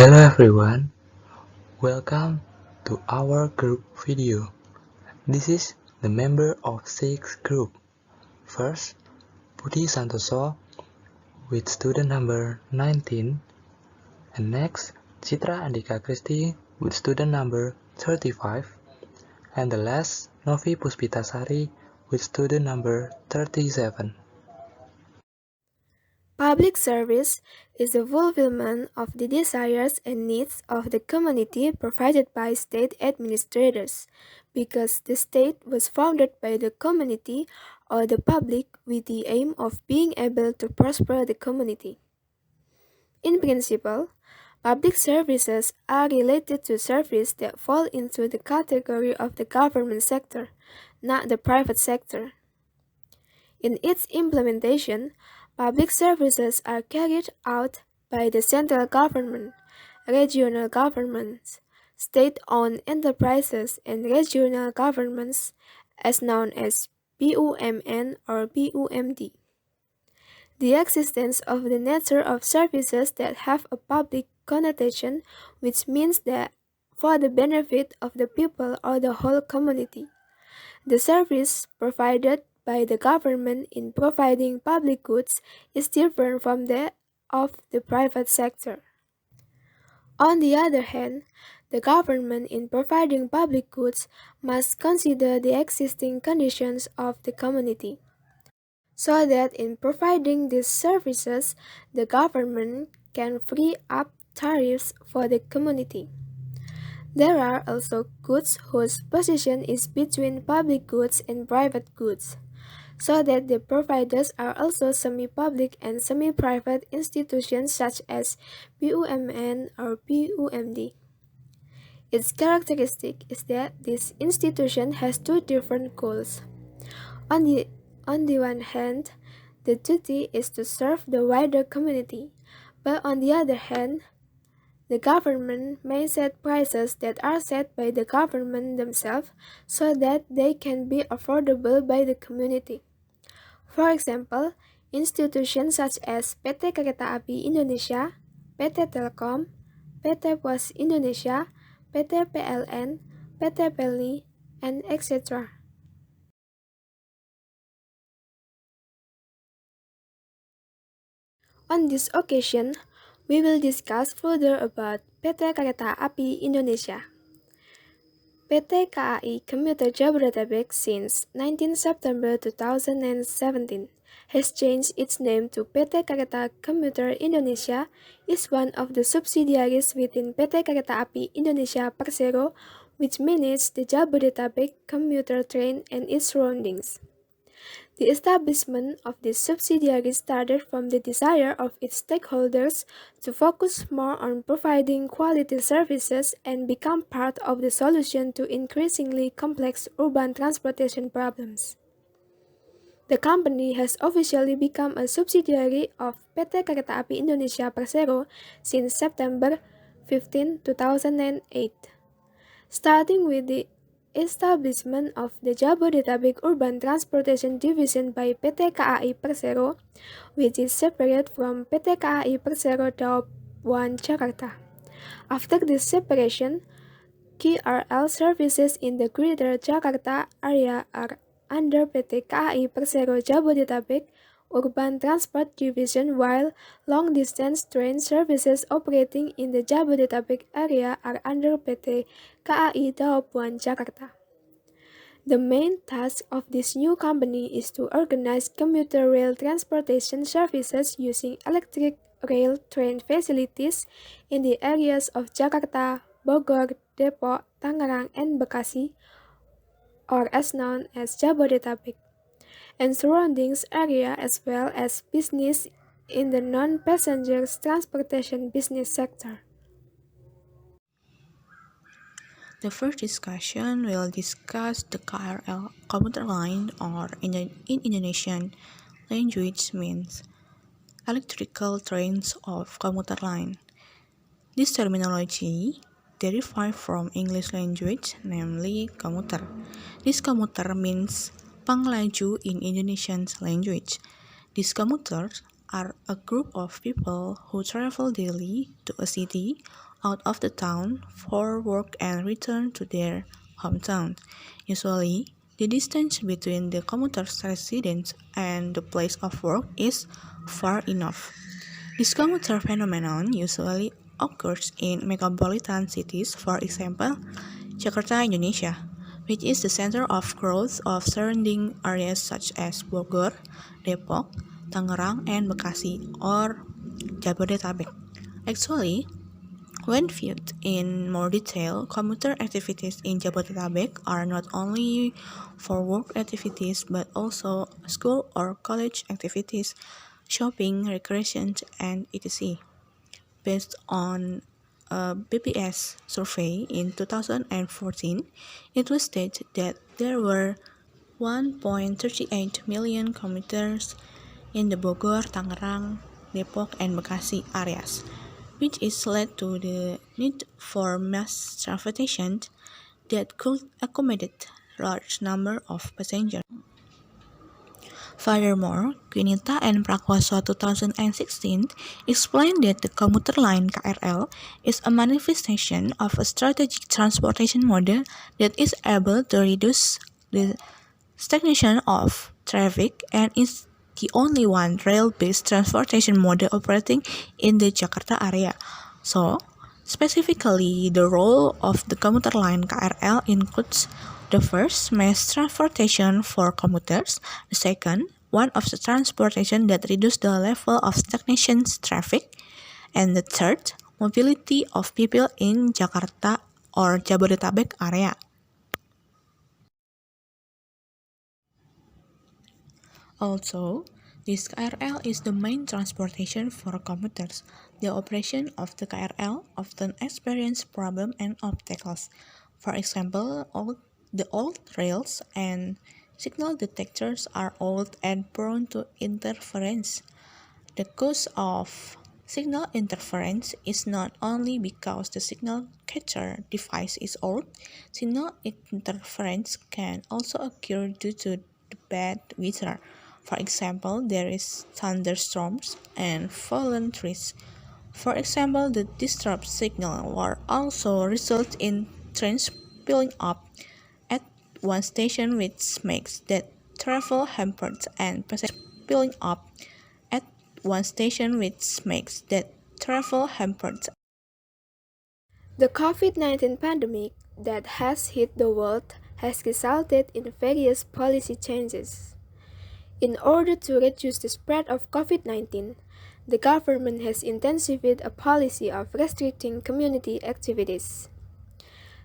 Hello everyone, welcome to our group video. This is the member of 6 group. First, Budi Santoso with student number 19, and next, Citra Andhika Kristi with student number 35, and the last, Novi Puspita Sari with student number 37. Public service is the fulfillment of the desires and needs of the community provided by state administrators, because the state was founded by the community or the public with the aim of being able to prosper the community. In principle, public services are related to services that fall into the category of the government sector, not the private sector. In its implementation, public services are carried out by the central government, regional governments, state-owned enterprises, and regional governments, as known as BUMN or BUMD. The existence of the nature of services that have a public connotation, which means that for the benefit of the people or the whole community. The service provided by the government in providing public goods is different from that of the private sector. On the other hand, the government in providing public goods must consider the existing conditions of the community, so that in providing these services, the government can free up tariffs for the community. There are also goods whose position is between public goods and private goods, so that the providers are also semi-public and semi-private institutions such as BUMN or BUMD. Its characteristic is that this institution has two different goals. On the one hand, the duty is to serve the wider community, but on the other hand, the government may set prices that are set by the government themselves so that they can be affordable by the community. For example, institutions such as PT Kereta Api Indonesia, PT Telkom, PT Pos Indonesia, PT PLN, PT Pelni, and etc. On this occasion, we will discuss further about PT Kereta Api Indonesia. PT KAI Commuter Jabodetabek since 19 September 2017 has changed its name to PT Kereta Commuter Indonesia, is one of the subsidiaries within PT Kereta Api Indonesia Persero, which manages the Jabodetabek commuter train and its surroundings. The establishment of this subsidiary started from the desire of its stakeholders to focus more on providing quality services and become part of the solution to increasingly complex urban transportation problems. The company has officially become a subsidiary of PT Kereta Api Indonesia Persero since September 15, 2008. Starting with the establishment of the Jabodetabek Urban Transportation Division by PT KAI Persero, which is separate from PT KAI Persero Daob 1 Jakarta. After this separation, KRL services in the Greater Jakarta area are under PT KAI Persero Jabodetabek Urban Transport Division, while long-distance train services operating in the Jabodetabek area are under PT KAI Daob 1 Jakarta. The main task of this new company is to organize commuter rail transportation services using electric rail train facilities in the areas of Jakarta, Bogor, Depok, Tangerang, and Bekasi, or as known as Jabodetabek, and surroundings area, as well as business in the non-passenger transportation business sector. The first discussion will discuss the KRL commuter line, or in Indonesian language means electrical trains of commuter line. This terminology derived from English language, namely commuter. This commuter means penglaju in Indonesian language. These commuters are a group of people who travel daily to a city out of the town for work and return to their hometown. Usually, the distance between the commuter's residence and the place of work is far enough. This commuter phenomenon usually occurs in metropolitan cities, for example, Jakarta, Indonesia, which is the center of growth of surrounding areas such as Bogor, Depok, Tangerang, and Bekasi, or Jabodetabek. Actually, when viewed in more detail, commuter activities in Jabodetabek are not only for work activities but also school or college activities, shopping, recreation, and etc. Based on a BPS survey in 2014, it was stated that there were 1.38 million commuters in the Bogor, Tangerang, Depok, and Bekasi areas, which is led to the need for mass transportation that could accommodate large number of passengers. Furthermore, Quinita and Prakoso 2016 explained that the commuter line KRL is a manifestation of a strategic transportation model that is able to reduce the stagnation of traffic and is the only one rail-based transportation model operating in the Jakarta area. So, specifically, the role of the commuter line KRL includes the first, mass transportation for commuters; the second, one of the transportation that reduce the level of stagnation traffic; and the third, mobility of people in Jakarta or Jabodetabek area. Also, this KRL is the main transportation for commuters. The operation of the KRL often experience problems and obstacles. For example, the old rails and signal detectors are old and prone to interference. The cause of signal interference is not only because the signal catcher device is old. Signal interference can also occur due to the bad weather. For example, there is thunderstorms and fallen trees. For example, the disturbed signal will also result in trains piling up at one station, which makes that travel hampered, and passengers piling up at one station, which makes that travel hampered. The COVID-19 pandemic that has hit the world has resulted in various policy changes. In order to reduce the spread of COVID-19, the government has intensified a policy of restricting community activities.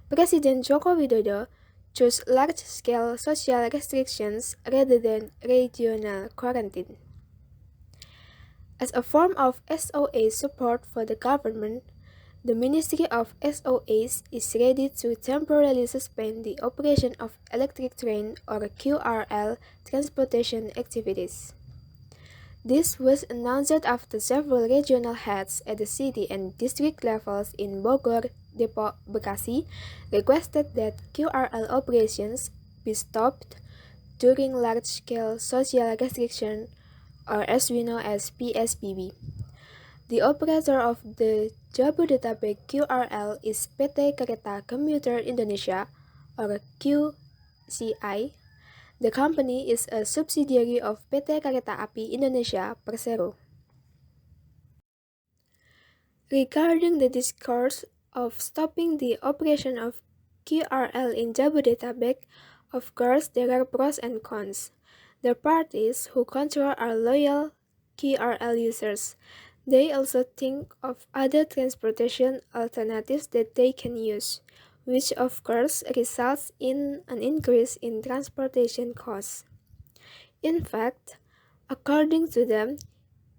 President Joko Widodo chose large-scale social restrictions rather than regional quarantine. As a form of SOA support for the government, the Ministry of SOAs is ready to temporarily suspend the operation of electric train or QRL transportation activities. This was announced after several regional heads at the city and district levels in Bogor, Depok, Bekasi requested that QRL operations be stopped during large-scale social restriction, or as we know as PSBB. The operator of the Jabodetabek QRL is PT Kereta Komuter Indonesia, or QCI. The company is a subsidiary of PT Kereta Api Indonesia Persero. Regarding the discourse of stopping the operation of QRL in Jabodetabek, of course there are pros and cons. The parties who control are loyal QRL users. They also think of other transportation alternatives that they can use, which of course results in an increase in transportation costs. In fact, according to them,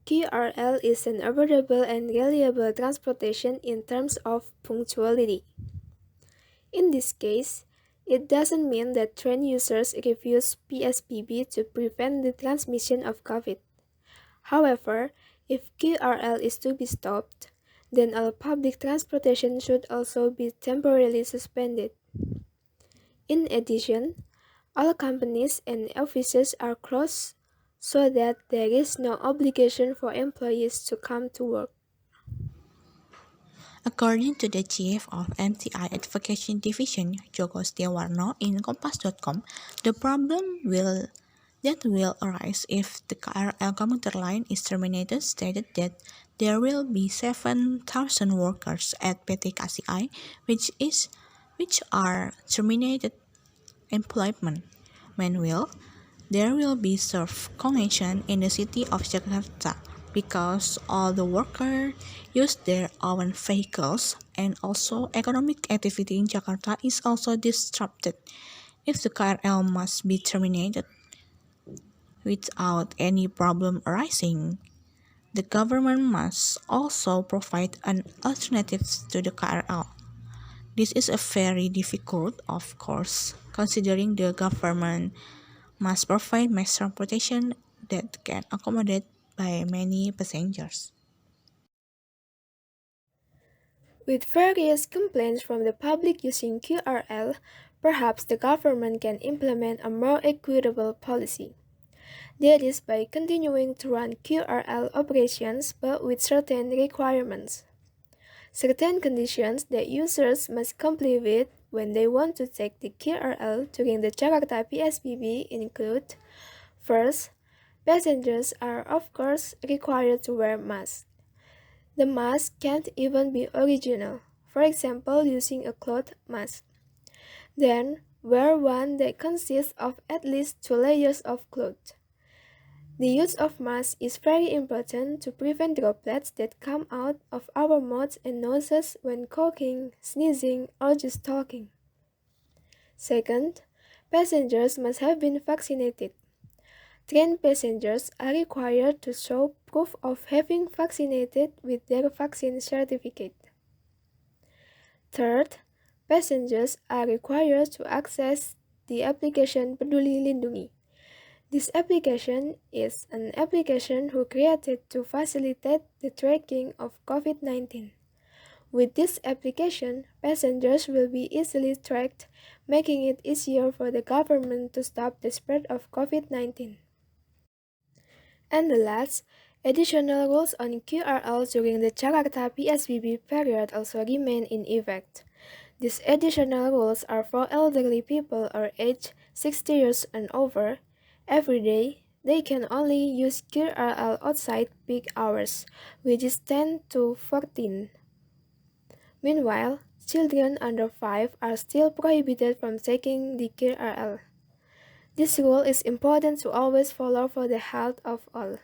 QRL is an affordable and reliable transportation in terms of punctuality. In this case, it doesn't mean that train users refuse PSBB to prevent the transmission of COVID. However, if QRL is to be stopped, then all public transportation should also be temporarily suspended. In addition, all companies and offices are closed so that there is no obligation for employees to come to work. According to the chief of MTI Advocacy Division, Joko Setiawarno, in Kompas.com, the problem that will arise if the KRL commuter line is terminated stated that there will be 7,000 workers at PT KCI which are terminated employment. Meanwhile, there will be serve congestion in the city of Jakarta because all the workers use their own vehicles, and also economic activity in Jakarta is also disrupted if the KRL must be terminated without any problem arising. The government must also provide an alternative to the KRL. This is a very difficult, of course, considering the government must provide mass transportation that can accommodate by many passengers. With various complaints from the public using QRL, perhaps the government can implement a more equitable policy. That is by continuing to run QRL operations but with certain requirements. Certain conditions that users must comply with when they want to take the KRL during the Jakarta PSBB include: first, passengers are of course required to wear masks. The mask can't even be original, for example using a cloth mask. Then, wear one that consists of at least 2 layers of cloth. The use of masks is very important to prevent droplets that come out of our mouths and noses when coughing, sneezing, or just talking. Second, passengers must have been vaccinated. Train passengers are required to show proof of having vaccinated with their vaccine certificate. Third, passengers are required to access the application Peduli Lindungi. This application is an application created to facilitate the tracking of COVID-19. With this application, passengers will be easily tracked, making it easier for the government to stop the spread of COVID-19. And the last, additional rules on QRL during the Jakarta PSBB period also remain in effect. These additional rules are for elderly people or aged 60 years and over. Every day, they can only use KRL outside peak hours, which is 10 to 14. Meanwhile, children under 5 are still prohibited from taking the KRL. This rule is important to always follow for the health of all.